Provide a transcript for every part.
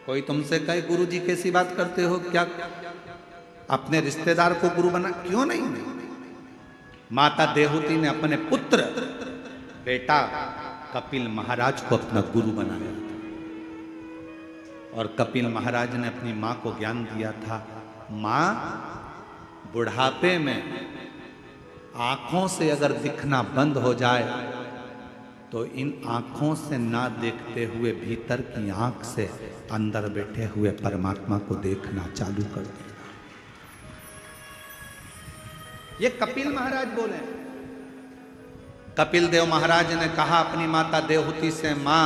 कोई तुमसे कहे गुरु जी कैसी बात करते हो, क्या अपने रिश्तेदार को गुरु बना? क्यों नहीं? माता देवहूति ने अपने पुत्र बेटा कपिल महाराज को अपना गुरु बनाया था। और कपिल महाराज ने अपनी मां को ज्ञान दिया था, मां बुढ़ापे में आंखों से अगर दिखना बंद हो जाए तो इन आंखों से ना देखते हुए भीतर की आंख से अंदर बैठे हुए परमात्मा को देखना चालू कर देना। ये कपिल महाराज बोले। कपिल देव महाराज ने कहा अपनी माता देवहूति से, मां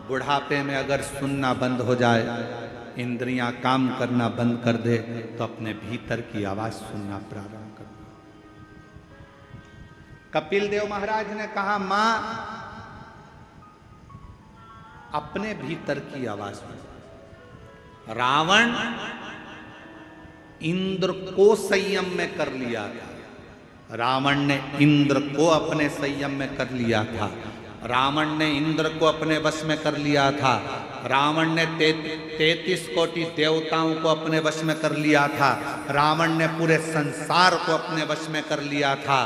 बुढ़ापे में अगर सुनना बंद हो जाए, इंद्रियां काम करना बंद कर दे, तो अपने भीतर की आवाज सुनना प्रारंभ कर। कपिल देव महाराज ने कहा, मां अपने भीतर की आवाज सुन। रावण इंद्र को संयम में कर लिया था। रावण ने इंद्र को अपने संयम में कर लिया था। रावण ने इंद्र को अपने वश में कर लिया था। रावण ने 33 कोटि देवताओं को अपने वश में कर लिया था। रावण ने पूरे संसार को अपने वश में कर लिया था।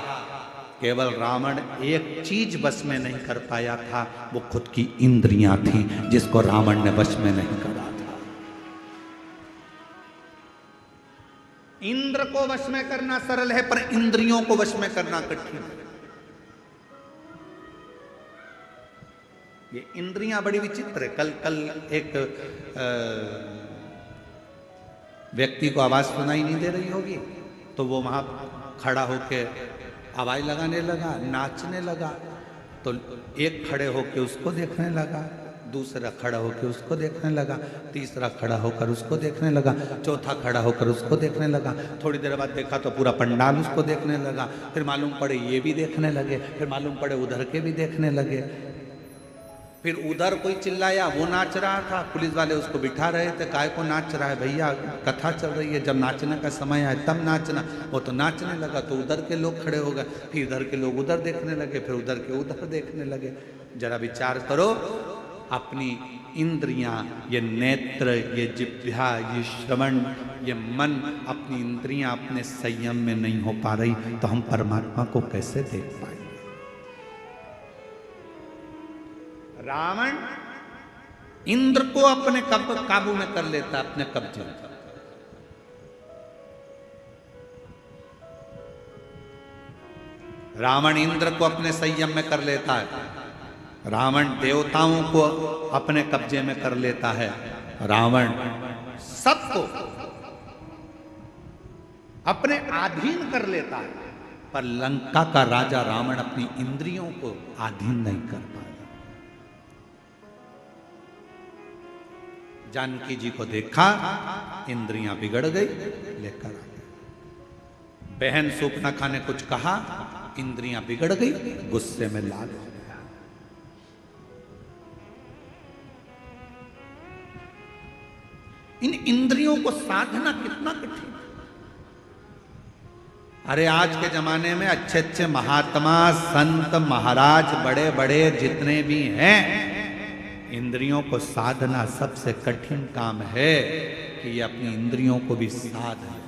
केवल रावण एक चीज वश में नहीं कर पाया था, वो खुद की इंद्रियां थी, जिसको रावण ने वश में नहीं करा था। इंद्र को वश में करना सरल है, पर इंद्रियों को वश में करना कठिन है। ये इंद्रियां बड़ी विचित्र है। कल एक व्यक्ति को आवाज सुनाई नहीं दे रही होगी, तो वो वहां खड़ा होके आवाज लगाने लगा, नाचने लगा। तो एक खड़े होके उसको देखने लगा, दूसरा खड़ा होकर उसको देखने लगा, तीसरा खड़ा होकर उसको देखने लगा, चौथा खड़ा होकर उसको देखने लगा। थोड़ी देर बाद देखा तो पूरा पंडाल उसको देखने लगा। फिर मालूम पड़े ये भी देखने लगे, फिर मालूम पड़े उधर के भी देखने लगे। फिर उधर कोई चिल्लाया, वो नाच रहा था, पुलिस वाले उसको बिठा रहे थे, काय को नाच रहा है भैया, कथा चल रही है, जब नाचने का समय आए तब नाचना। वो तो नाचने लगा तो उधर के लोग खड़े हो गए, फिर इधर के लोग उधर देखने लगे, फिर उधर के उधर देखने लगे। जरा विचार करो, अपनी इंद्रियां, ये नेत्र, ये जिह्वा, ये श्रवण, ये मन, अपनी इंद्रियां अपने संयम में नहीं हो पा रही, तो हम परमात्मा को कैसे देख पाएंगे? रावण इंद्र को अपने काबू में कर लेता, अपने कब्जे में। रावण इंद्र को अपने संयम में कर लेता है। रावण देवताओं को अपने कब्जे में कर लेता है। रावण सबको अपने अधीन कर लेता है। पर लंका का राजा रावण अपनी इंद्रियों को अधीन नहीं कर पाया। जानकी जी को देखा, इंद्रियां बिगड़ गई, लेकर आ गए। बहन सूपनखा ने कुछ कहा, इंद्रियां बिगड़ गई, गुस्से में लाल हो गया। इन इंद्रियों को साधना कितना कठिन है। अरे आज के जमाने में अच्छे अच्छे महात्मा, संत, महाराज, बड़े बड़े जितने भी हैं, इंद्रियों को साधना सबसे कठिन काम है कि ये अपनी इंद्रियों को भी साधे।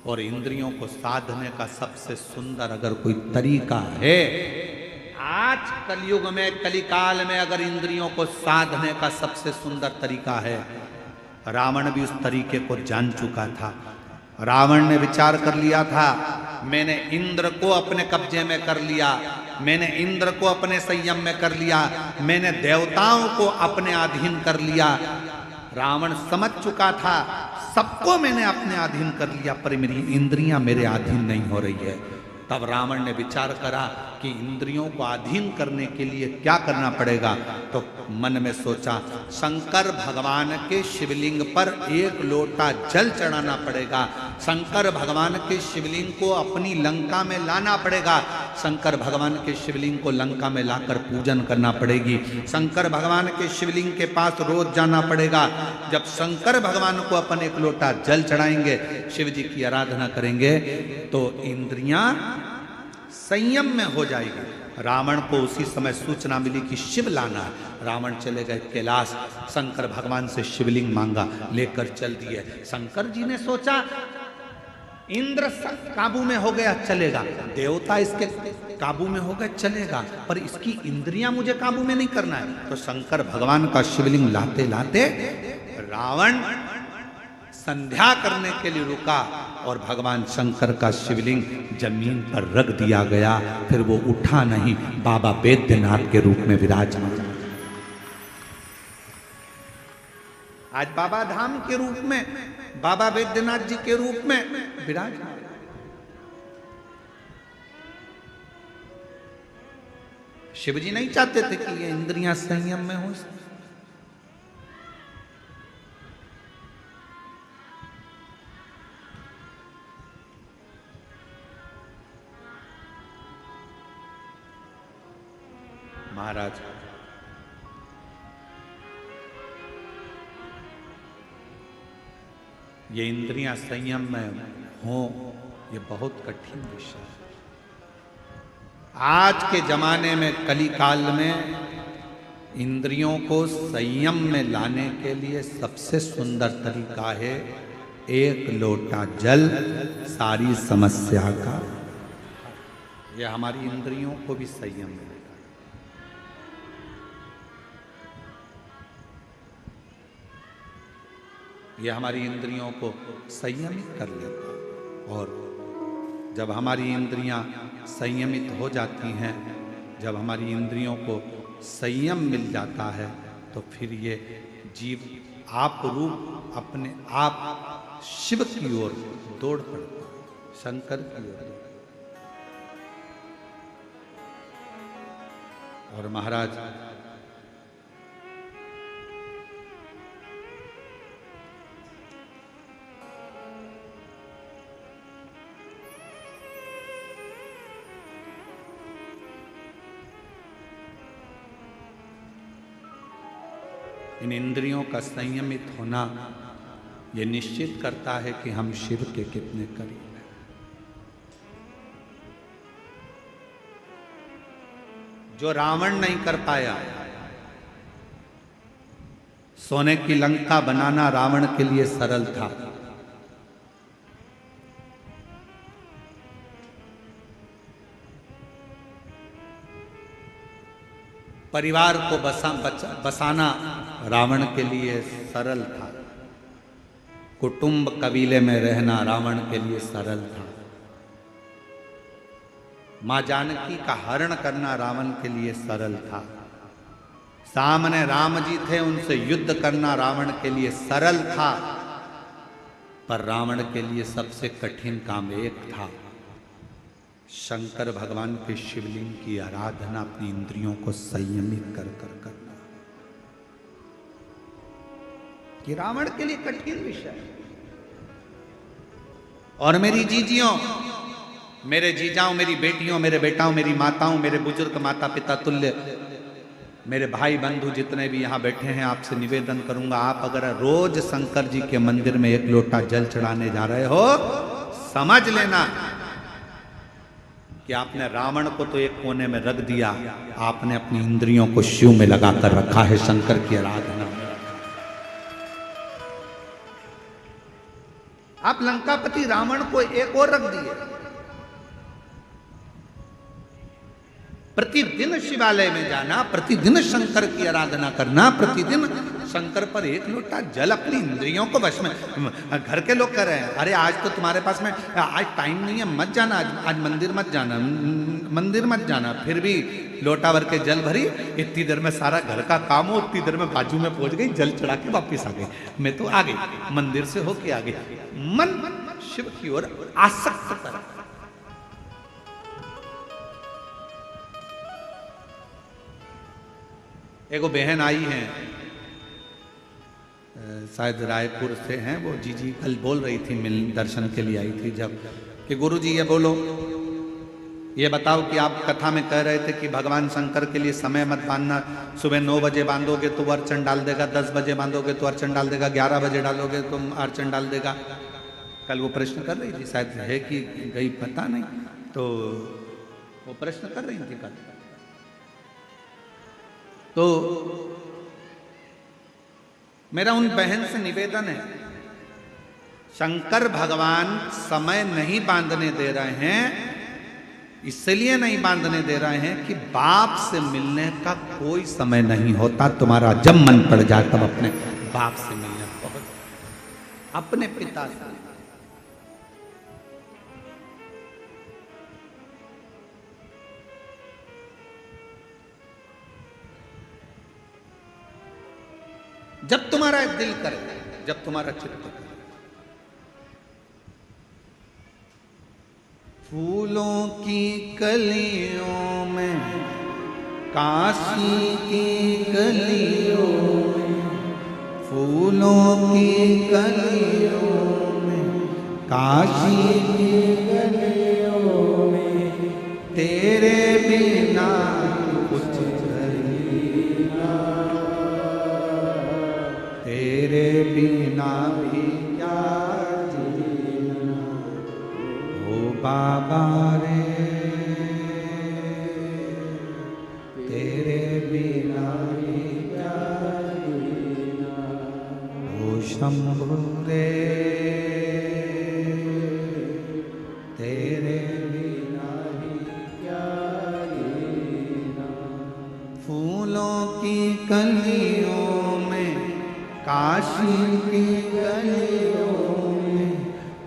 और इंद्रियों को साधने का सबसे सुंदर अगर कोई तरीका है, आज कलयुग में, कलिकाल में, अगर इंद्रियों को साधने का सबसे सुंदर तरीका है, रावण भी उस तरीके को जान चुका था। रावण ने विचार कर लिया था, मैंने इंद्र को अपने कब्जे में कर लिया, मैंने इंद्र को अपने संयम में कर लिया, मैंने देवताओं को अपने अधीन कर लिया। रावण समझ चुका था, सबको मैंने अपने अधीन कर लिया, पर मेरी इंद्रियां मेरे अधीन नहीं हो रही है। तब रावण ने विचार करा कि इंद्रियों को अधीन करने के लिए क्या करना पड़ेगा। तो मन में सोचा, शंकर भगवान के शिवलिंग पर एक लोटा जल चढ़ाना पड़ेगा। शंकर भगवान के शिवलिंग को अपनी लंका में लाना पड़ेगा। शंकर भगवान के शिवलिंग को लंका में लाकर पूजन करना पड़ेगी। शंकर भगवान के शिवलिंग के पास रोज जाना पड़ेगा। जब शंकर भगवान को अपन एक लोटा जल चढ़ाएंगे, शिव जी की आराधना करेंगे, तो इंद्रियां संयम में हो जाएगी। रावण को उसी समय सूचना मिली कि शिव लाना है। रावण चले गए कैलाश, शंकर भगवान से शिवलिंग मांगा, लेकर चल दिए। शंकर जी ने सोचा इंद्र काबू में हो गया चलेगा, देवता इसके काबू में हो गए चलेगा, पर इसकी इंद्रियां मुझे काबू में नहीं करना है। तो शंकर भगवान का शिवलिंग लाते लाते रावण संध्या करने के लिए रुका और भगवान शंकर का शिवलिंग जमीन पर रख दिया गया। फिर वो उठा नहीं, बाबा वैद्यनाथ के रूप में विराजमान। आज बाबा धाम के रूप में, बाबा वैद्यनाथ जी के रूप में विराजमान। शिव जी नहीं चाहते थे कि ये इंद्रियां संयम में हो। महाराज ये इंद्रियां संयम में हो, ये बहुत कठिन विषय है। आज के जमाने में, कली काल में, इंद्रियों को संयम में लाने के लिए सबसे सुंदर तरीका है एक लोटा जल सारी समस्या का। यह हमारी इंद्रियों को भी संयम में, यह हमारी इंद्रियों को संयमित कर लेता। और जब हमारी इंद्रियां संयमित हो जाती हैं, जब हमारी इंद्रियों को संयम मिल जाता है, तो फिर ये जीव आप रूप अपने आप शिव की ओर दौड़ पड़ता, शंकर की ओर। और महाराज इन इंद्रियों का संयमित होना यह निश्चित करता है कि हम शिव के कितने करीब हैं। जो रावण नहीं कर पाया, सोने की लंका बनाना रावण के लिए सरल था। परिवार को बसाना रावण के लिए सरल था। कुटुंब कबीले में रहना रावण के लिए सरल था। मां जानकी का हरण करना रावण के लिए सरल था। सामने राम जी थे, उनसे युद्ध करना रावण के लिए सरल था। पर रावण के लिए सबसे कठिन काम एक था, शंकर भगवान के शिवलिंग की आराधना अपनी इंद्रियों को संयमित कर कर करना। ये रावण के लिए कठिन विषय है। और मेरी जीजियों, मेरे जीजाओं, मेरी बेटियों, मेरे बेटाओं, मेरी माताओं, मेरे बुजुर्ग माता पिता तुल्य, मेरे भाई बंधु जितने भी यहाँ बैठे हैं, आपसे निवेदन करूंगा, आप अगर रोज शंकर जी के मंदिर में एक लोटा जल चढ़ाने जा रहे हो, समझ लेना कि आपने रावण को तो एक कोने में रख दिया, आपने अपनी इंद्रियों को शिव में लगाकर रखा है, शंकर की आराधना में। आप लंकापति रावण को एक और रख दिए। प्रतिदिन शिवालय में जाना, प्रतिदिन शंकर की आराधना करना, प्रतिदिन शंकर पर एक लोटा जल अपनी इंद्रियों को वश में। घर के लोग कह रहे हैं, अरे आज तो तुम्हारे पास में आज टाइम नहीं है, मत जाना, आज मंदिर मत जाना, मंदिर मत जाना। फिर भी लोटा भर के जल भरी, इतनी देर में सारा घर का काम हो, उतनी देर में बाजू में पहुंच गई, जल चढ़ा के वापिस आ गई। मैं तो आ गई, मंदिर से होके आ गई। मन शिव की ओर आसक्त कर। एगो बहन आई हैं, शायद रायपुर से हैं, वो जी कल बोल रही थी, मिल दर्शन के लिए आई थी जब, कि गुरुजी ये बोलो, ये बताओ कि आप कथा में कह रहे थे कि भगवान शंकर के लिए समय मत बांधना, सुबह 9 बजे बांधोगे तो वो अर्चन डाल देगा, 10 बजे बांधोगे तो अर्चन डाल देगा, 11 बजे डालोगे तो अर्चन डाल देगा। कल वो प्रश्न कर रही थी, शायद है कि गई पता नहीं, तो वो प्रश्न कर रही थी कल। तो मेरा उन बहन से निवेदन है, शंकर भगवान समय नहीं बांधने दे रहे हैं, इसलिए नहीं बांधने दे रहे हैं कि बाप से मिलने का कोई समय नहीं होता। तुम्हारा जब मन पड़ जाए तब अपने बाप से मिलने पहुंच, अपने पिता से। जब तुम्हारा दिल करे, जब तुम्हारा चित्त करे। फूलों की कलियों में, काशी की गलियों में, फूलों की कलियों में, काशी की गलियों में, तेरे बिना कुछ नहीं, तेरे बिना भी क्या जीना ओ बाबा रे, तेरे बिना भी क्या जीना ओ शंभु रे, तेरे बिना भी क्या जीना। फूलों की कलियों में, काशी की गलियों में,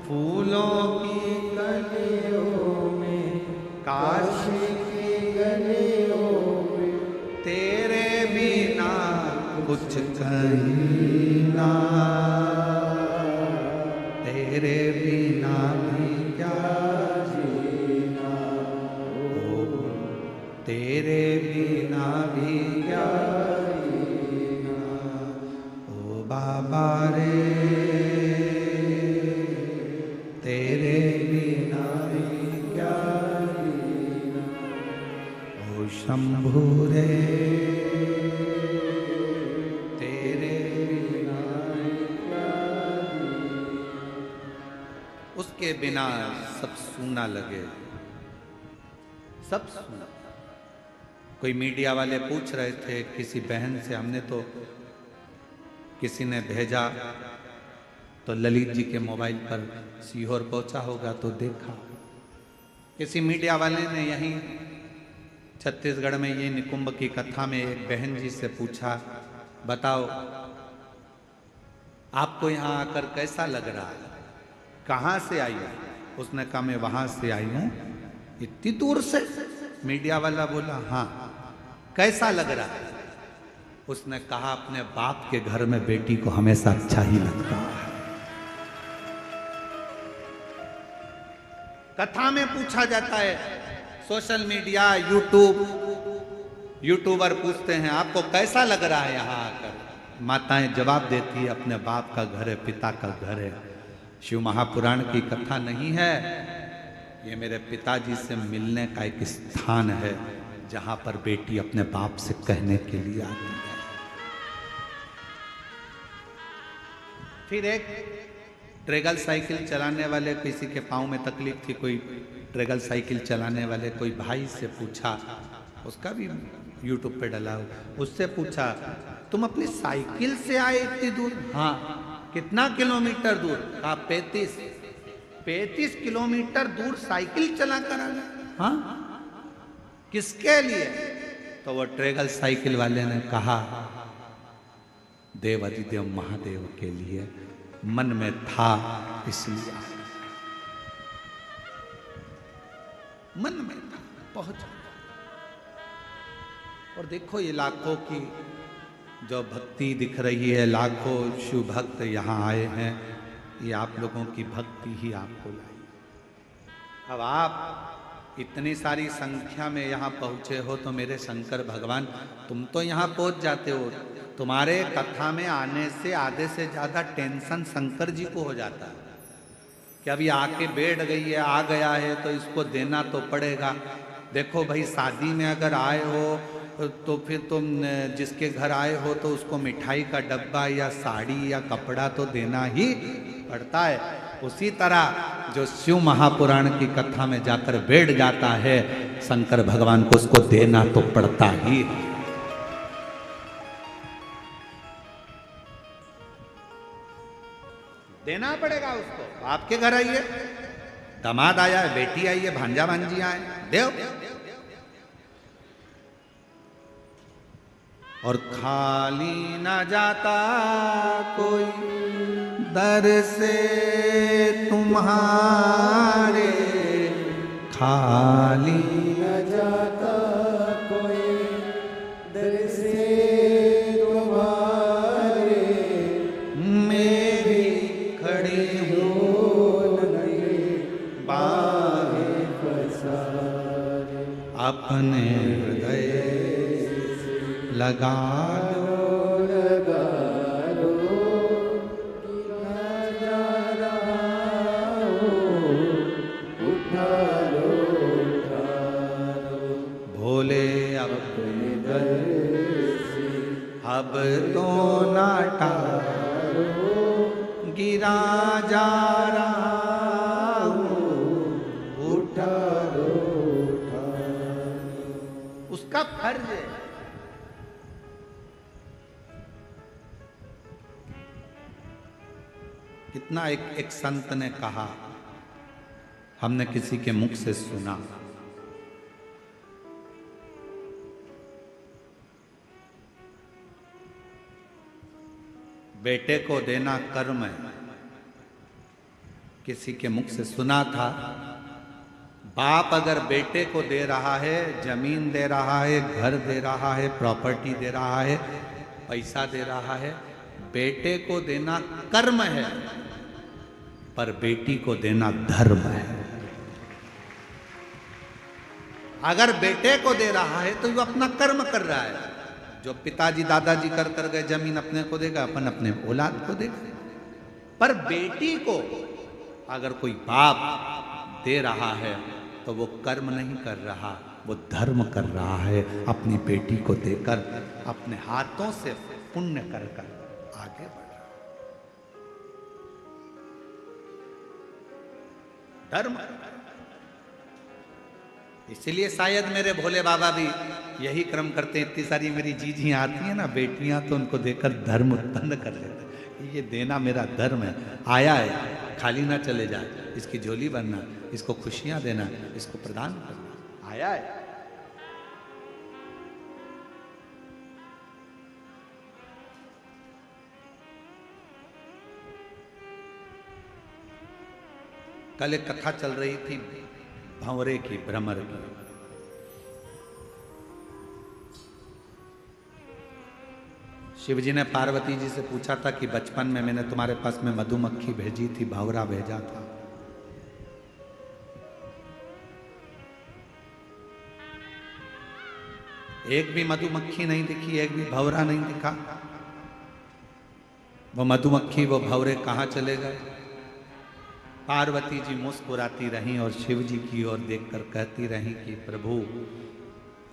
फूलों की गलियों में, काशी की गलियों में, तेरे बिना कुछ कहीं ना, तेरे बिना भी क्या जीना ओ, तेरे बिना भी क्या जीना ओ बाबा रे, तेरे बिना भी क्या जीना ओ शंभु रे, तेरे बिना भी क्या जीना। उसके बिना सब सूना लगे, सब सूना। कोई मीडिया वाले पूछ रहे थे किसी बहन से, हमने तो किसी ने भेजा तो ललित जी के मोबाइल पर सीहोर पहुंचा होगा तो देखा, किसी मीडिया वाले ने यहीं छत्तीसगढ़ में ये निकुंभ की कथा में एक बहन जी से पूछा, बताओ आपको यहाँ आकर कैसा लग रहा है, कहाँ से आई हो? उसने कहा मैं वहां से आई हूँ, इतनी दूर से। मीडिया वाला बोला हाँ, कैसा लग रहा है? उसने कहा अपने बाप के घर में बेटी को हमेशा अच्छा ही लगता है। कथा में पूछा जाता है, सोशल मीडिया, यूट्यूबर पूछते हैं आपको कैसा लग रहा है यहाँ आकर? माताएं जवाब देती है अपने बाप का घर है, पिता का घर है। शिव महापुराण की कथा नहीं है, ये मेरे पिताजी से मिलने का एक स्थान है जहां पर बेटी अपने बाप से कहने के लिए आती है। फिर एक ट्रेगल साइकिल चलाने वाले, किसी के पाँव में तकलीफ थी, कोई ट्रेगल साइकिल चलाने वाले कोई भाई से पूछा, उसका भी यूट्यूब पे डला हो, उससे पूछा तुम अपनी साइकिल से आए इतनी दूर? हाँ। कितना किलोमीटर दूर? कहा 35 किलोमीटर दूर साइकिल चला कर आ गए। हाँ, किसके लिए? तो वो ट्रेगल साइकिल वाले ने कहा देव अधिदेव महादेव के लिए, मन में था इसलिए, मन में था, पहुंच। और देखो ये लाखों की जो भक्ति दिख रही है, लाखों शिव भक्त यहाँ आए हैं, ये आप लोगों की भक्ति ही आपको लाई। अब आप इतनी सारी संख्या में यहाँ पहुँचे हो तो मेरे शंकर भगवान तुम तो यहाँ पहुँच जाते हो। तुम्हारे कथा में आने से आधे से ज़्यादा टेंशन शंकर जी को हो जाता है कि अभी आके बैठ गई है, आ गया है तो इसको देना तो पड़ेगा। देखो भाई, शादी में अगर आए हो तो फिर तुम जिसके घर आए हो तो उसको मिठाई का डब्बा या साड़ी या कपड़ा तो देना ही पड़ता है। उसी तरह जो शिव महापुराण की कथा में जाकर बैठ जाता है, शंकर भगवान को उसको देना तो पड़ता ही। देना पड़ेगा उसको। आपके घर आइए, दामाद आया है, बेटी आई है, भांजा भांजी आए, देव। और खाली ना जाता कोई दर से तुम्हारे, खाली न जाता कोई दर से तुम्हारे, मैं भी खड़ी हूँ बाहें पसारे, अपने हृदय लगा लो, लगा लो कि न जा रहा हो, उठा लो, उठा लो भोले अब अपने दर से, अब तो ना टालो, गिरा जा रहा हूँ, उठा लो, उठा लो। उसका फर्ज है। कितना एक संत ने कहा, हमने किसी के मुख से सुना, बेटे को देना कर्म है। किसी के मुख से सुना था, बाप अगर बेटे को दे रहा है, जमीन दे रहा है, घर दे रहा है, प्रॉपर्टी दे रहा है, पैसा दे रहा है, बेटे को देना कर्म है, पर बेटी को देना धर्म है। अगर बेटे को दे रहा है तो वो अपना कर्म कर रहा है। जो पिताजी दादाजी कर कर गए, जमीन अपने को देगा, अपन अपने औलाद को देगा। पर बेटी को अगर कोई बाप दे रहा है तो वो कर्म नहीं कर रहा, वो धर्म कर रहा है। अपनी बेटी को देकर अपने हाथों से पुण्य कर कर आगे बढ़ रहा है, धर्म। इसलिए शायद मेरे भोले बाबा भी यही क्रम करते हैं। इतनी सारी मेरी जीजियां आती हैं ना, बेटियां, तो उनको देकर धर्म उत्पन्न कर लेते हैं। ये देना मेरा धर्म है, आया है, खाली ना चले जाए, इसकी झोली भरना, इसको खुशियां देना, इसको प्रदान करना, आया है। कल एक कथा चल रही थी भंवरे की, भ्रमर की। शिव जी ने पार्वती जी से पूछा था कि बचपन में मैंने तुम्हारे पास में मधुमक्खी भेजी थी, भंवरा भेजा था, एक भी मधुमक्खी नहीं दिखी, एक भी भंवरा नहीं दिखा। वो मधुमक्खी वो भंवरे कहाँ चले गए? पार्वती जी मुस्कुराती रहीं और शिव जी की ओर देखकर कहती रहीं कि प्रभु,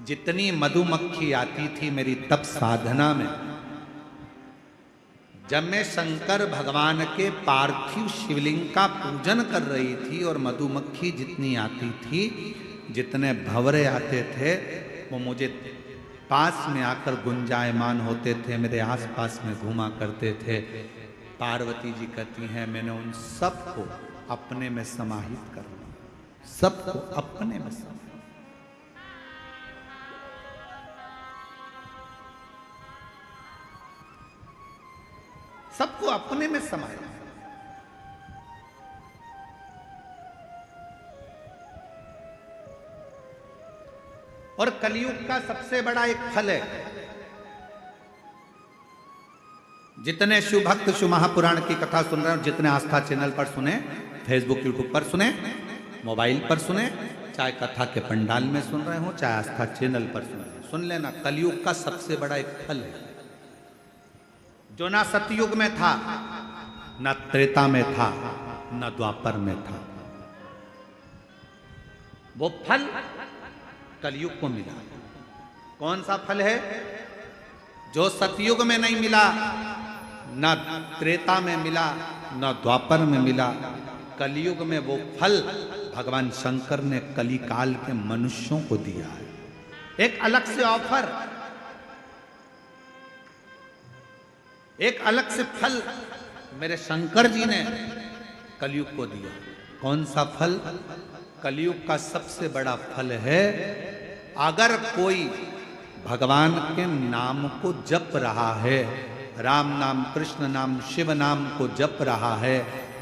जितनी मधुमक्खी आती थी मेरी तप साधना में, जब मैं शंकर भगवान के पार्थिव शिवलिंग का पूजन कर रही थी, और मधुमक्खी जितनी आती थी, जितने भंवरे आते थे, वो मुझे पास में आकर गुंजायमान होते थे, मेरे आसपास में घूमा करते थे। पार्वती जी कहती हैं, मैंने उन सबको अपने में समाहित कर लिया, सबको अपने में समाहित। सबको अपने में समाया। और कलयुग का सबसे बड़ा एक फल है, जितने शिव भक्त शिव महापुराण की कथा सुन रहे हो, जितने आस्था चैनल पर सुने, फेसबुक यूट्यूब पर सुने, मोबाइल पर सुने, चाहे कथा के पंडाल में सुन रहे हो, चाहे आस्था चैनल पर सुन रहे हो, सुन लेना, कलयुग का सबसे बड़ा एक फल है, जो ना सतयुग में था, न त्रेता में था, न द्वापर में था। वो फल कलयुग को मिला। कौन सा फल है? जो सतयुग में नहीं मिला, न त्रेता में मिला, न द्वापर में मिला, कलयुग में वो फल भगवान शंकर ने कलिकाल के मनुष्यों को दिया है। एक अलग से ऑफर, एक अलग से फल मेरे शंकर जी ने कलयुग को दिया। कौन सा फल? कलयुग का सबसे बड़ा फल है, अगर कोई भगवान के नाम को जप रहा है, राम नाम, कृष्ण नाम, शिव नाम को जप रहा है,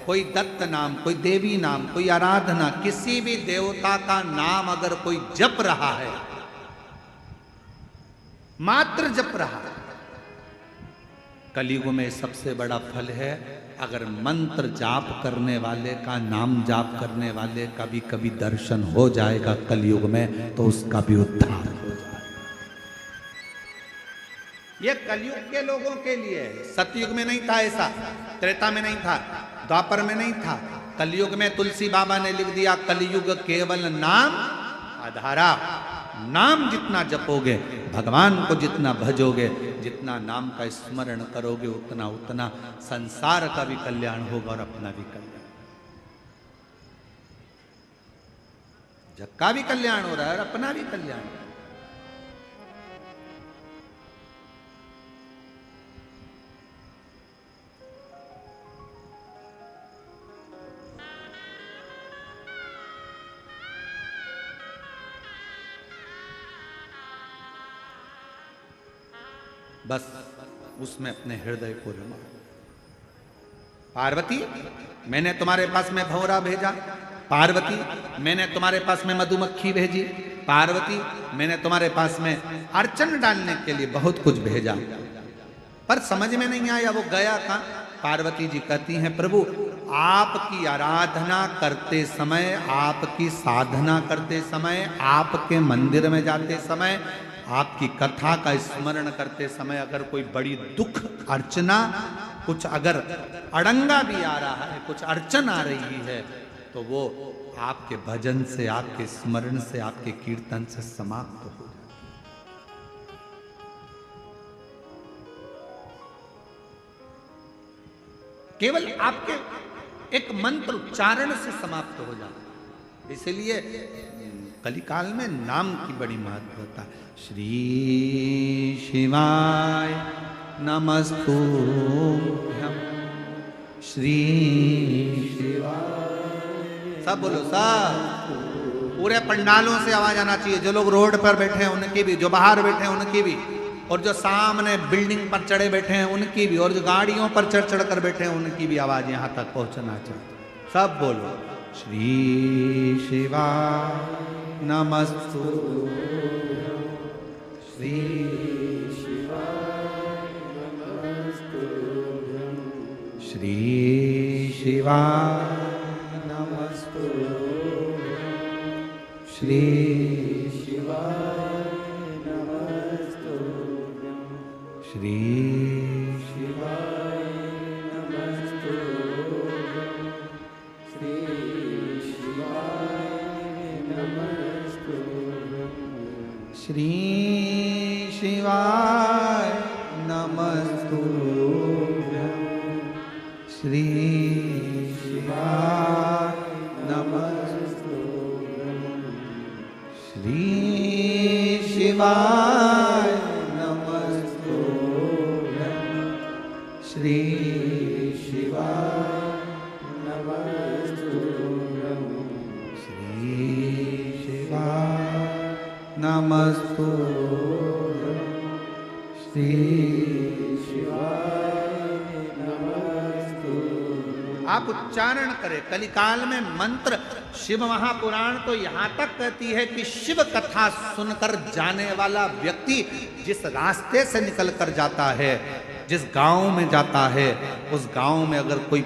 कोई दत्त नाम, कोई देवी नाम, कोई आराधना, किसी भी देवता का नाम अगर कोई जप रहा है, मात्र जप रहा है, कलयुग में सबसे बड़ा फल है। अगर मंत्र जाप करने वाले का, नाम जाप करने वाले का भी कभी दर्शन हो जाएगा कलयुग में, तो उसका भी उद्धार हो जाएगा। यह कलयुग के लोगों के लिए है। सतयुग में नहीं था ऐसा, त्रेता में नहीं था, द्वापर में नहीं था। कलयुग में तुलसी बाबा ने लिख दिया, कलयुग केवल नाम आधारा। नाम जितना जपोगे, भगवान को जितना भजोगे, जितना नाम का स्मरण करोगे, उतना उतना संसार का भी कल्याण होगा और अपना भी कल्याण। जग का भी कल्याण हो रहा है और अपना भी कल्याण। बस उसमें अपने हृदय को रमा। पार्वती, मैंने तुम्हारे पास में भंवरा भेजा। पार्वती, मैंने तुम्हारे पास में मधुमक्खी भेजी। पार्वती, मैंने तुम्हारे पास में अर्चन डालने के लिए बहुत कुछ भेजा, पर समझ में नहीं आया वो गया कहां। पार्वती जी कहती हैं, प्रभु आपकी आराधना करते समय, आपकी साधना करते समय, आपके मंदिर में जाते समय, आपकी कथा का स्मरण करते समय अगर कोई बड़ी दुख अर्चना, कुछ अगर अड़ंगा भी आ रहा है, कुछ अड़चन आ रही है, तो वो आपके भजन से, आपके स्मरण से, आपके कीर्तन से समाप्त हो जाए। केवल आपके एक मंत्र उच्चारण से समाप्त हो जाता। इसलिए कलिकाल में नाम की बड़ी महत्वता है। श्री शिवाय नमस्तुभ्यं, श्री शिवाय। सब बोलो, सब पूरे पंडालों से आवाज आना चाहिए। जो लोग रोड पर बैठे हैं उनकी भी, जो बाहर बैठे हैं उनकी भी, और जो सामने बिल्डिंग पर चढ़े बैठे हैं उनकी भी, और जो गाड़ियों पर चढ़ चढ़ कर बैठे हैं उनकी भी आवाज यहां तक पहुंचना चाहिए। सब बोलो, श्री शिवाय नमस्तुभ्यं, श्री शिवाय नमस्तुभ्यं, श्री शिवाय नमस्तुभ्यं, श्री शिवाय नमस्तुभ्यं, श्री शिवाय नमस्तुभ्यं, श्री शिवाय नमस्तुभ्यं, श्री शिवाय नमस्तुभ्यं, श्री शिवाय नमस्तुभ्यं, श्री शिवाय नमस्तुभ्यं, श्री शिवाय नमस्तुभ्यं, श्री शिवाय नमस्तुभ्यं, श्री शिवाय नमस्तुभ्यं। आप उच्चारण करें। कलिकाल में मंत्र, शिव महापुराण तो यहां तक कहती है कि शिव कथा सुनकर जाने वाला व्यक्ति जिस रास्ते से निकल कर जाता है, जिस गांव में जाता है, उस गांव में अगर कोई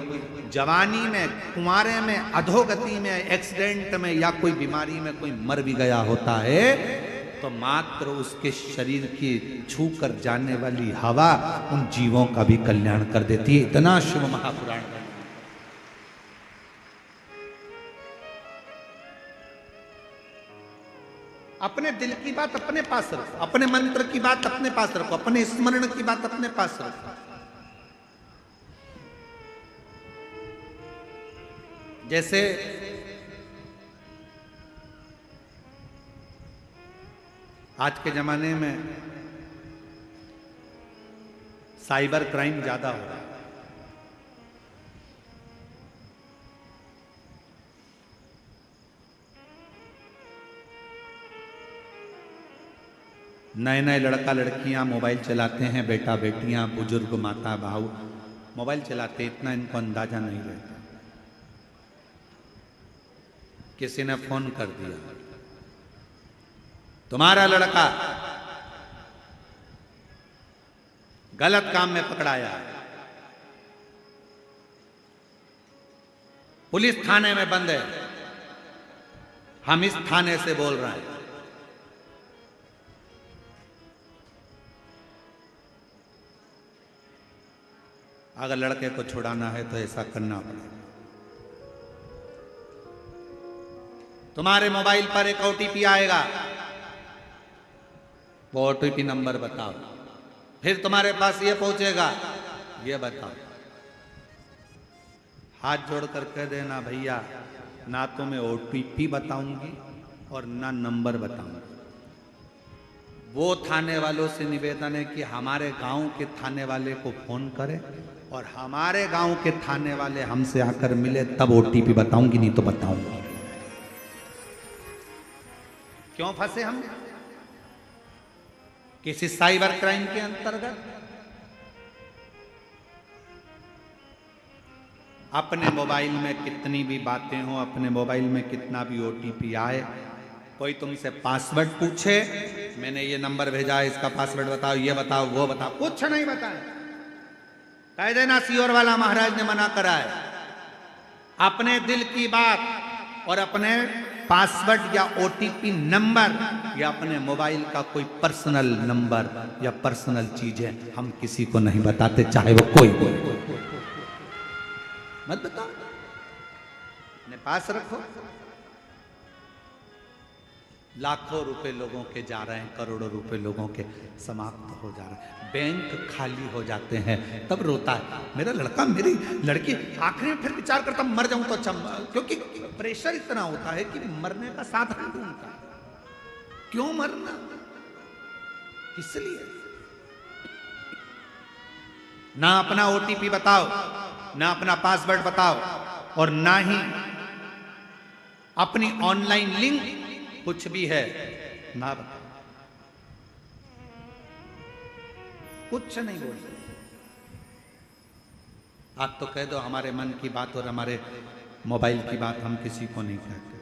जवानी में, कुंवारे में, अधोगति में, एक्सीडेंट में या कोई बीमारी में कोई मर भी गया होता है, तो मात्र उसके शरीर की छू कर जाने वाली हवा उन जीवों का भी कल्याण कर देती है। इतना शिव महापुराण है। अपने दिल की बात अपने पास रखो, अपने मंत्र की बात अपने पास रखो, अपने स्मरण की बात अपने पास रखो। जैसे आज के जमाने में साइबर क्राइम ज्यादा हो रहा है, नए नए लड़का लड़कियां मोबाइल चलाते हैं, बेटा बेटियां बुजुर्ग माता भाऊ मोबाइल चलाते, इतना इनको अंदाजा नहीं रहता। किसी ने फोन कर दिया, तुम्हारा लड़का गलत काम में पकड़ाया, पुलिस थाने में बंद है, हम इस थाने से बोल रहे हैं। अगर लड़के को छुड़ाना है तो ऐसा करना पड़ेगा। तुम्हारे मोबाइल पर एक ओटीपी आएगा, वो ओटीपी नंबर बताओ, फिर तुम्हारे पास ये पहुंचेगा, ये बताओ। हाथ जोड़ कर कह देना, भैया ना तो मैं ओटीपी बताऊंगी और ना नंबर बताऊंगी। वो थाने वालों से निवेदन है कि हमारे गांव के थाने वाले को फोन करें और हमारे गांव के थाने वाले हमसे आकर मिले, तब ओटीपी बताऊंगी, नहीं तो बताऊंगी। क्यों फंसे हम किसी साइबर क्राइम के अंतर्गत? अपने मोबाइल में कितनी भी बातें हो, अपने मोबाइल में कितना भी ओटीपी आए, कोई तुमसे पासवर्ड पूछे, मैंने ये नंबर भेजा है, इसका पासवर्ड बताओ, ये बताओ, वो बताओ, कुछ नहीं बताए, कह देना सीओर वाला महाराज ने मना करा है। अपने दिल की बात और अपने पासवर्ड या ओटीपी नंबर या अपने मोबाइल का कोई पर्सनल नंबर या पर्सनल चीजें हम किसी को नहीं बताते, चाहे वो कोई मत बताओ, अपने पास रखो। लाखों रुपए लोगों के जा रहे हैं, करोड़ों रुपए लोगों के समाप्त हो जा रहे हैं, बैंक खाली हो जाते हैं, तब रोता है मेरा लड़का मेरी लड़की। आखिरी में फिर विचार करता मर जाऊं तो अच्छा, क्योंकि प्रेशर इतना होता है कि मरने का साधन ढूंढता है। क्यों मरना, इसलिए ना अपना ओटीपी बताओ, ना अपना पासवर्ड बताओ और ना ही अपनी ऑनलाइन लिंक कुछ भी है ना बताओ, कुछ नहीं बोल सकते। आप तो कह दो हमारे मन की बात और हमारे मोबाइल की बात हम किसी को नहीं कहते।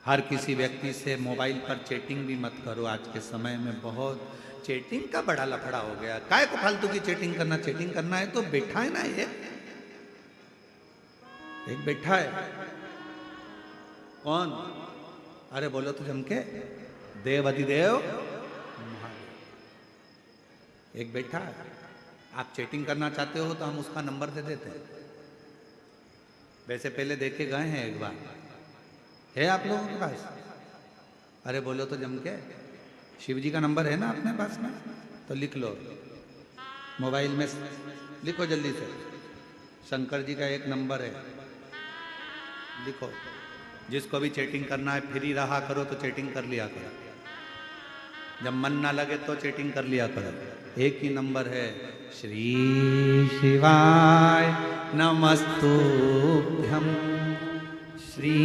हर किसी व्यक्ति से मोबाइल पर चैटिंग भी मत करो। आज के समय में बहुत चैटिंग का बड़ा लफड़ा हो गया। काय को फालतू की चैटिंग करना, चैटिंग करना है तो बैठा है ना, एक बैठा है, कौन, अरे बोलो तो जमके, देव अधिदेव, एक बैठा है। आप चैटिंग करना चाहते हो तो हम उसका नंबर दे देते हैं। वैसे पहले देखे गए हैं एक बार, है आप लोगों के पास? अरे बोलो तो जमके, शिव जी का नंबर है ना अपने पास में, तो लिख लो, मोबाइल में लिखो जल्दी से। शंकर जी का एक नंबर है, लिखो। जिसको भी चैटिंग करना है फ्री रहा करो तो चैटिंग कर लिया करो, जब मन ना लगे तो चैटिंग कर लिया करो। एक ही नंबर है, श्री शिवाय नमस्तुभ्यं, श्री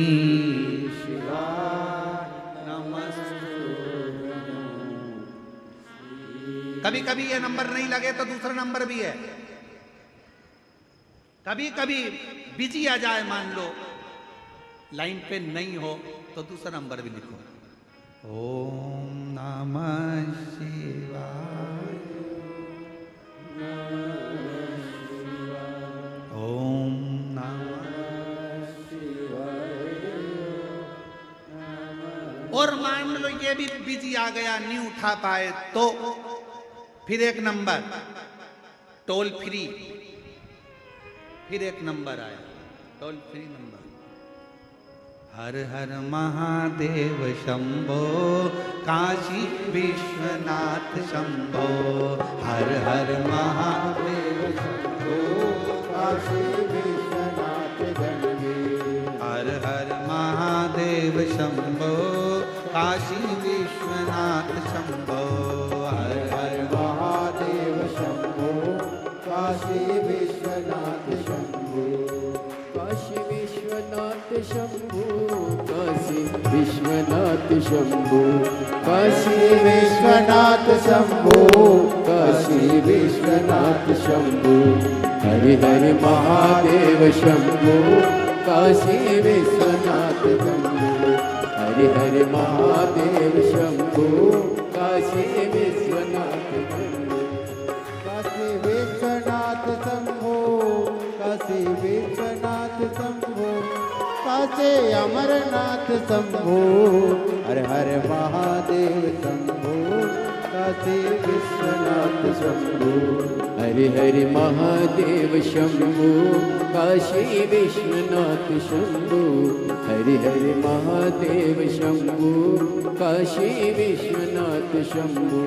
शिवाय नमस्तुभ्यं। कभी कभी ये नंबर नहीं लगे तो दूसरा नंबर भी है, कभी कभी बिजी आ जाए, मान लो लाइन पे नहीं हो तो दूसरा नंबर भी लिखो। ओम नमः शिवाय, ओम नमः शिवाय। और मान लो ये भी बिजी आ गया, नहीं उठा पाए तो फिर एक नंबर टोल फ्री, फिर एक नंबर आया टोल फ्री नंबर, हर हर महादेव शंभो काशी विश्वनाथ शंभो, हर हर महादेव शंभो काशी विश्वनाथ गंगे, हर हर महादेव शंभो काशी विश्वनाथ शंभो, हर हर महादेव शंभो काशी विश्वनाथ शंभो, काशी विश्वनाथ शंभो, काशी विश्वनाथ शंभो काशी विश्वनाथ शंभो काशी विश्वनाथ शंभो हरि हरि महादेव शंभो काशी विश्वनाथ शंभो हरि हरि महादेव शंभो काशी विश्वनाथ शंभो काशी विश्वनाथ शंभो काशी विश्वनाथ शंभो काशी अमरनाथ शंभो हर हर महादेव शंभो काशी विश्वनाथ शंभो हरि हरि महादेव शंभो काशी विश्वनाथ शंभो हरि हरि महादेव शंभो काशी विश्वनाथ शंभो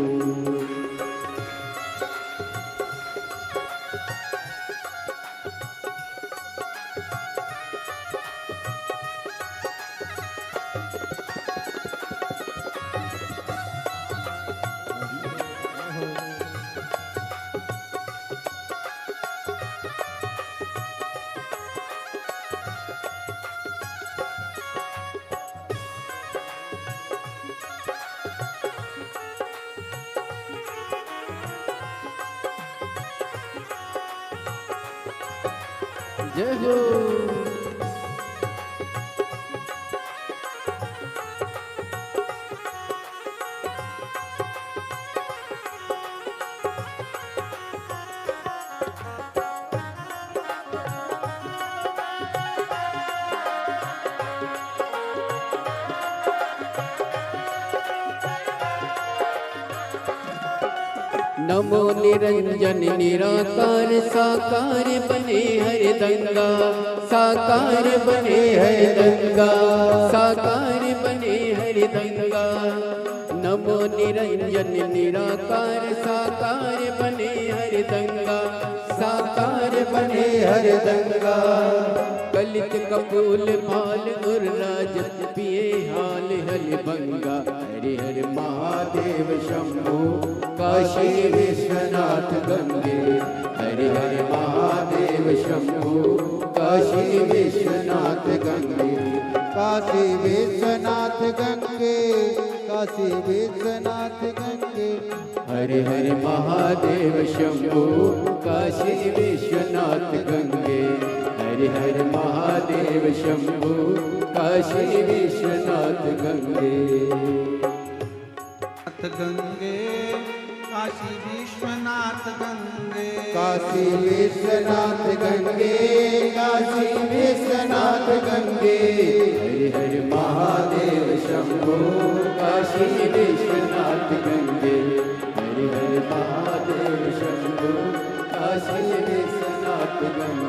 जय हो नमो निरंजन निराकार साकार बने हरिदंगा साकार बने हरिदंगा साकार बने हरिदंगा नमो निरंजन निराकार साकार बने हरिदंगा साकार बने हरिदंगा कलित कपूल भाल और राजत पिए हाल हलिभंगा हरि हरि महादेव शंभो काशी विश्वनाथ गंगे हरि हरि महादेव शंभो काशी विश्वनाथ गंगे काशी विश्वनाथ गंगे काशी विश्वनाथ गंगे हरि हरि महादेव शंभो काशी विश्वनाथ गंगे हरि हरि महादेव शंभो काशी विश्वनाथ गंगे गंगे काशी विश्वनाथ गंगे काशी विश्वनाथ गंगे काशी विश्वनाथ गंगे हरि हरि महादेव शंभो काशी विश्वनाथ गंगे हरि हरि महादेव शंभो काशी विश्वनाथ गंगे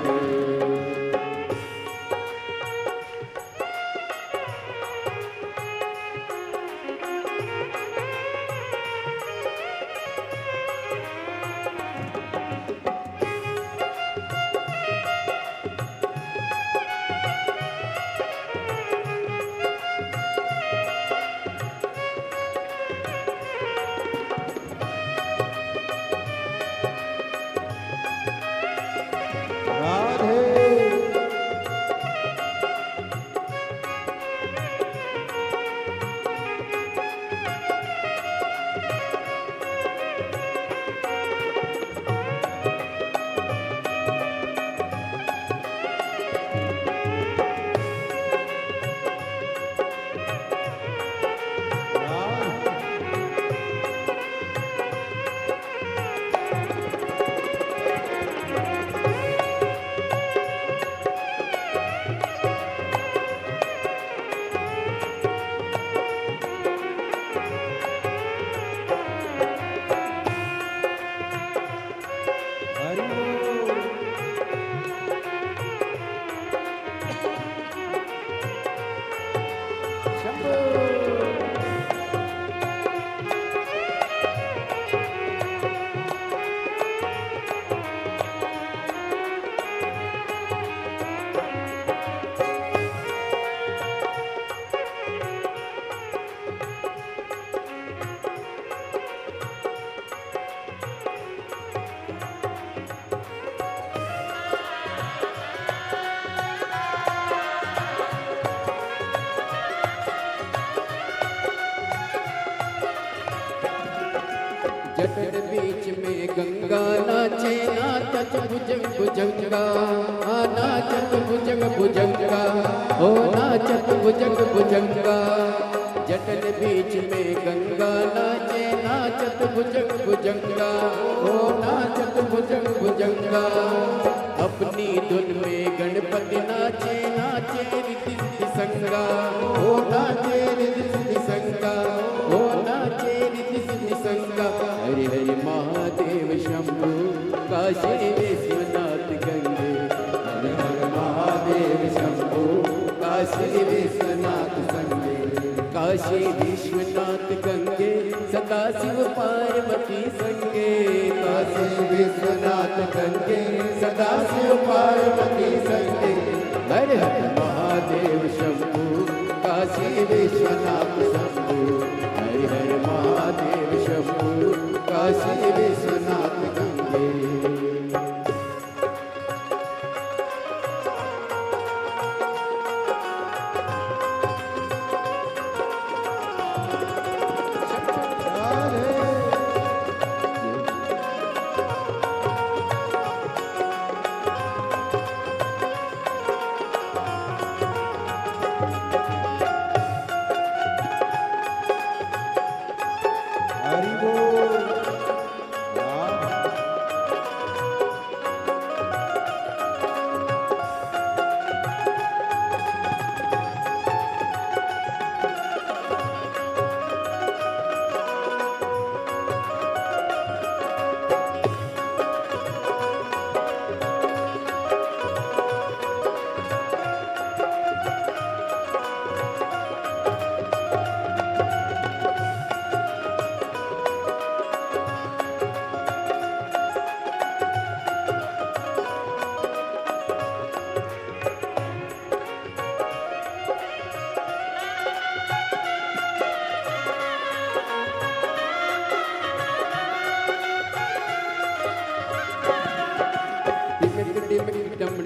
जटन बीच में गंगा नाचे नाचत भुजंग भुजंगा, नाचत भुजंग भुजंगा, ओ नाचत भुजंग भुजंगा। जटन बीच में गंगा नाचे नाचत भुजंग भुजंगा, ओ नाचत भुजंग भुजंगा। अपनी धुन में गणपति नाचे नाचे रिद्धि सिद्धि संगा, ओ नाचे रिद्धि सिद्धि संगा, ओ नाचे रिद्धि सिद्धि संगा। हरि हरि महादेव शंभु काशी विश्वनाथ गंगे, हरि हरि महादेव शंभु काशी विश्वनाथ संगे। काशी विश्वनाथ गंगे सदा शिव पार्वती संगे, काशी विश्वनाथ गंगे सदा शिव पार्वती संगे। हर हर महादेव शंभु काशी विश्वनाथ शंभु, हर हर महादेव शंभु काशी विश्वनाथ गंगे।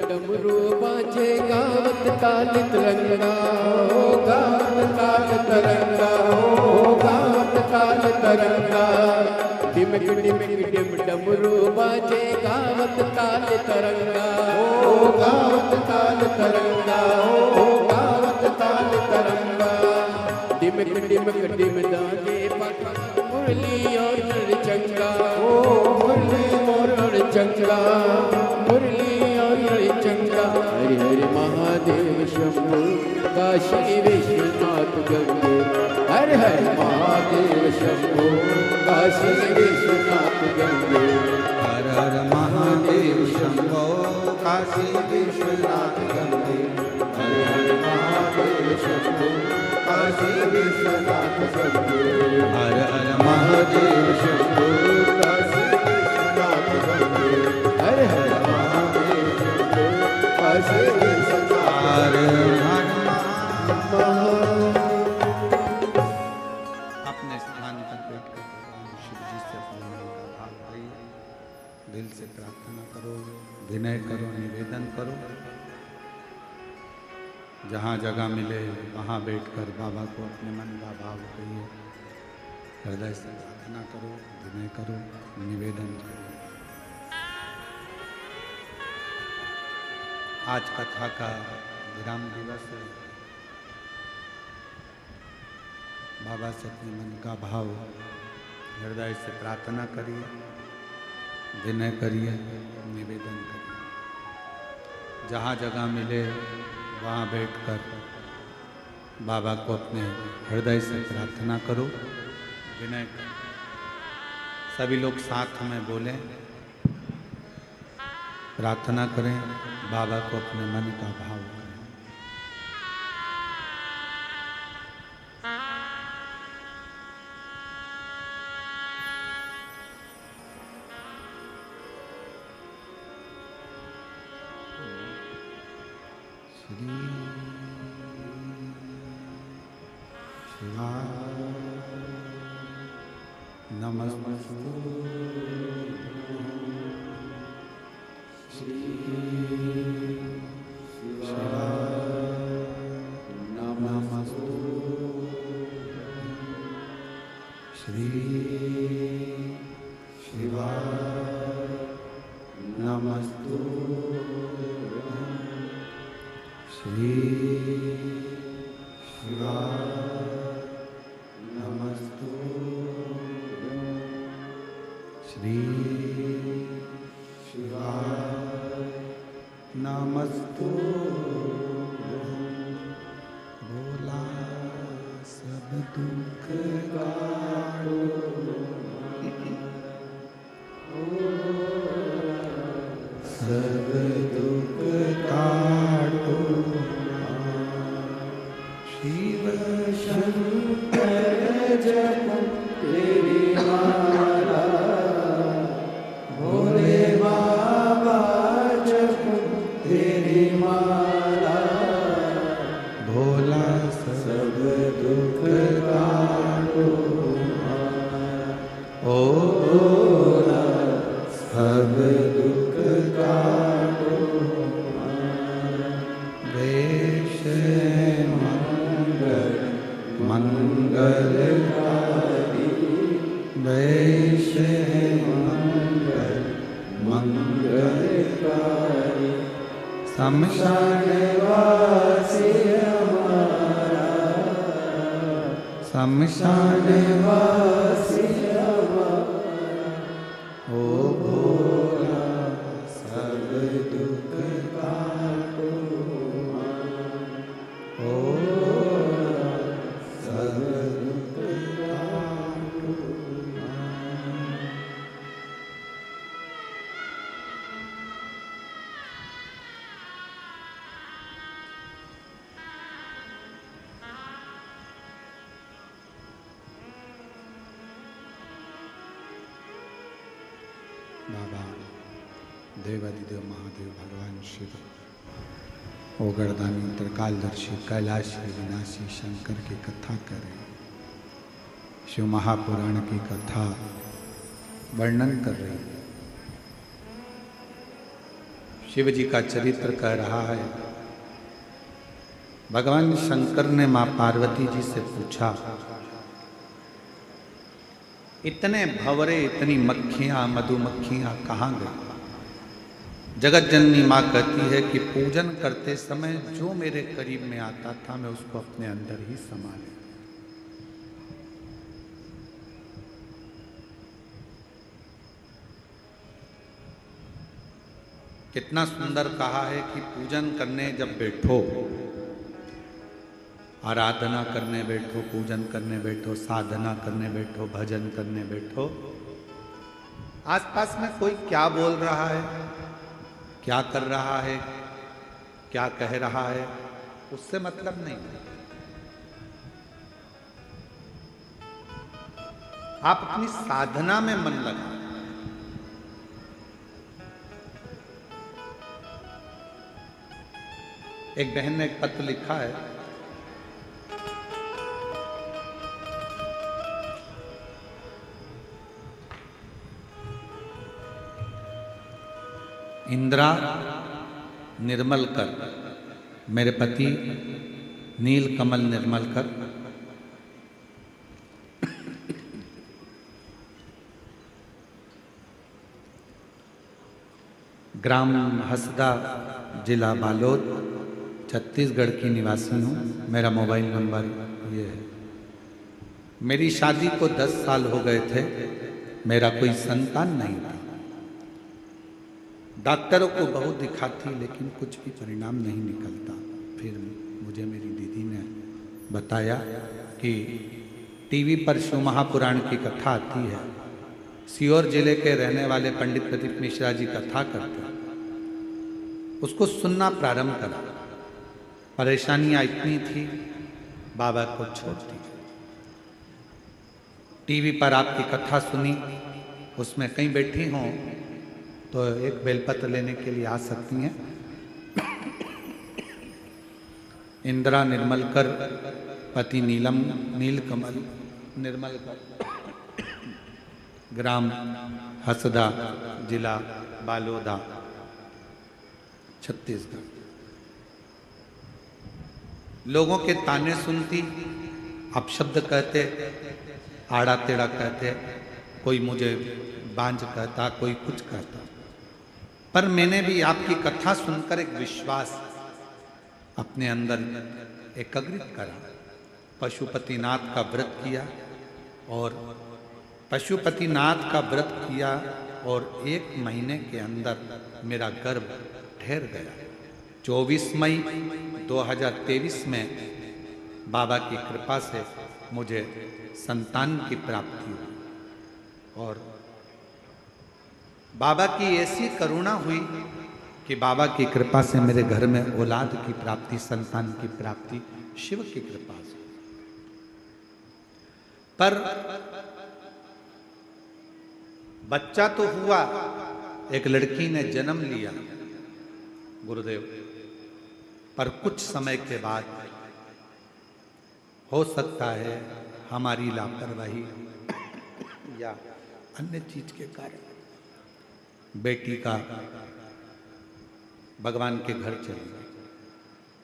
डमरू बाजे गावत ताल तरंगा, ओ गावत ताल तरंगा, ओ गावत ताल तरंगा। डिमक डिमक डिम डमरू बाजे गावत ताल तरंगा, ओ गावत ताल तरंगा, ओ गावत ताल तरंगा। डिमक डिमक डिम दागे मुरली और चंगा, ओ मुरली और चंगा, मुरली चंगा। हरि हरि महादेव शंभु काशी विश्वनाथ गंगे, हर हर महादेव शंभु काशी विश्वनाथ गंगे। हर हर महादेव शंभो काशी विश्वनाथ गंगे, हर हर महादेव शंभु काशी विश्वनाथ गंगे। हर हर महादेव शंभु काशी विश्वनाथ गंगे, हर हर महादेव शंभु काशी विश्वनाथ। हर हर अपने स्थान पर बैठकर शिव जी से अपने मन का भाव करिए, दिल से प्रार्थना करो, विनय करो, निवेदन करो। जहाँ जगह मिले वहाँ बैठकर बाबा को अपने मन का भाव करिए, हृदय से प्रार्थना करो, विनय करो, निवेदन करो। आज कथा का विराम दिवस है। बाबा से अपने मन का भाव हृदय से प्रार्थना करिए, विनय करिए, निवेदन करिए। जहाँ जगह मिले वहाँ बैठकर बाबा को अपने हृदय से प्रार्थना करो, विनय करो। सभी लोग साथ में बोलें, प्रार्थना करें, बाबा को अपने मन का भाव करें। श्री शिवाय नमस्तु। श्री श्री शिवाय नमस्तुभ्यं श्री शिवाय नमस्तुभ्यं श्री शिवाय नमस्तुभ्यं भोला सब दुख काटो सब दुख काटो शिव शंकर जप तेरी माला भोले बाबा जप तेरी माला भोला सब दुख काटो ओ भोला सब दुख काटो देश मंगल मंगलकारी देश मंगल मंगलकारी शमशान वासी हमारा शमशान वासी ओ भोला सब दुख काटो ओ भोला सब दुख काटो बाबा देवादिदेव महादेव भगवान शिव ओगरदानी त्रिकालदर्शी कैलाशी विनाशी शंकर की कथा करें। शिव महापुराण की कथा वर्णन कर रही है। शिव जी का चरित्र कह रहा है। भगवान शंकर ने मां पार्वती जी से पूछा, इतने भंवरे इतनी मक्खियां मधुमक्खियां कहाँ गई? जगत जननी माँ कहती है कि पूजन करते समय जो मेरे करीब में आता था मैं उसको अपने अंदर ही समा लेता। कितना सुंदर कहा है कि पूजन करने जब बैठो, आराधना करने बैठो, पूजन करने बैठो, साधना करने बैठो, भजन करने बैठो, आसपास में कोई क्या बोल रहा है, क्या कर रहा है, क्या कह रहा है, उससे मतलब नहीं। आप अपनी साधना में मन लगाएं। एक बहन ने एक पत्र लिखा है, इंदिरा निर्मलकर, मेरे पति नीलकमल निर्मलकर ग्राम हसदा, जिला बालोद, छत्तीसगढ़ की निवासी हूँ। मेरा मोबाइल नंबर ये है। मेरी शादी को 10 साल हो गए थे, मेरा कोई संतान नहीं था। डॉक्टरों को बहुत दिखाती लेकिन कुछ भी परिणाम नहीं निकलता। फिर मुझे मेरी दीदी ने बताया कि टीवी पर शिव महापुराण की कथा आती है। सीहोर जिले के रहने वाले पंडित प्रदीप मिश्रा जी कथा करते हैं, उसको सुनना प्रारंभ करा। परेशानियां इतनी थी, बाबा को छोड़ दी। टीवी पर आपकी कथा सुनी, उसमें कहीं बैठी हों तो एक बेलपत्र लेने के लिए आ सकती हैं। इंदिरा निर्मलकर, पति नीलकमल निर्मलकर, ग्राम हसदा, जिला बालोदा, छत्तीसगढ़। लोगों के ताने सुनती, अपशब्द कहते, आड़ा टेढ़ा कहते, कोई मुझे बांझ कहता, कोई कुछ कहता, पर मैंने भी आपकी कथा सुनकर एक विश्वास अपने अंदर एकाग्रित करा। पशुपतिनाथ का व्रत किया और पशुपतिनाथ का व्रत किया और 1 महीने के अंदर मेरा गर्भ ठहर गया। 24 मई 2023 में बाबा की कृपा से मुझे संतान की प्राप्ति हुई और बाबा की ऐसी करुणा हुई कि बाबा की कृपा से मेरे घर में औलाद की प्राप्ति, संतान की प्राप्ति शिव की कृपा से। पर बच्चा तो हुआ, एक लड़की ने जन्म लिया गुरुदेव, पर कुछ समय के बाद हो सकता है हमारी लापरवाही या अन्य चीज के कारण बेटी का भगवान के घर चली गई।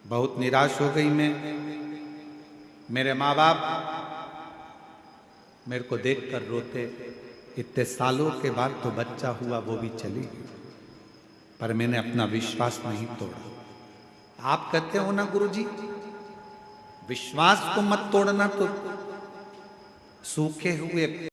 बहुत निराश हो गई मैं। मेरे माँ बाप मेरे को देखकर रोते, इतने सालों के बाद तो बच्चा हुआ, वो भी चली गई। पर मैंने अपना विश्वास नहीं तोड़ा। आप कहते हो ना गुरुजी, विश्वास को मत तोड़ना, तो सूखे हुए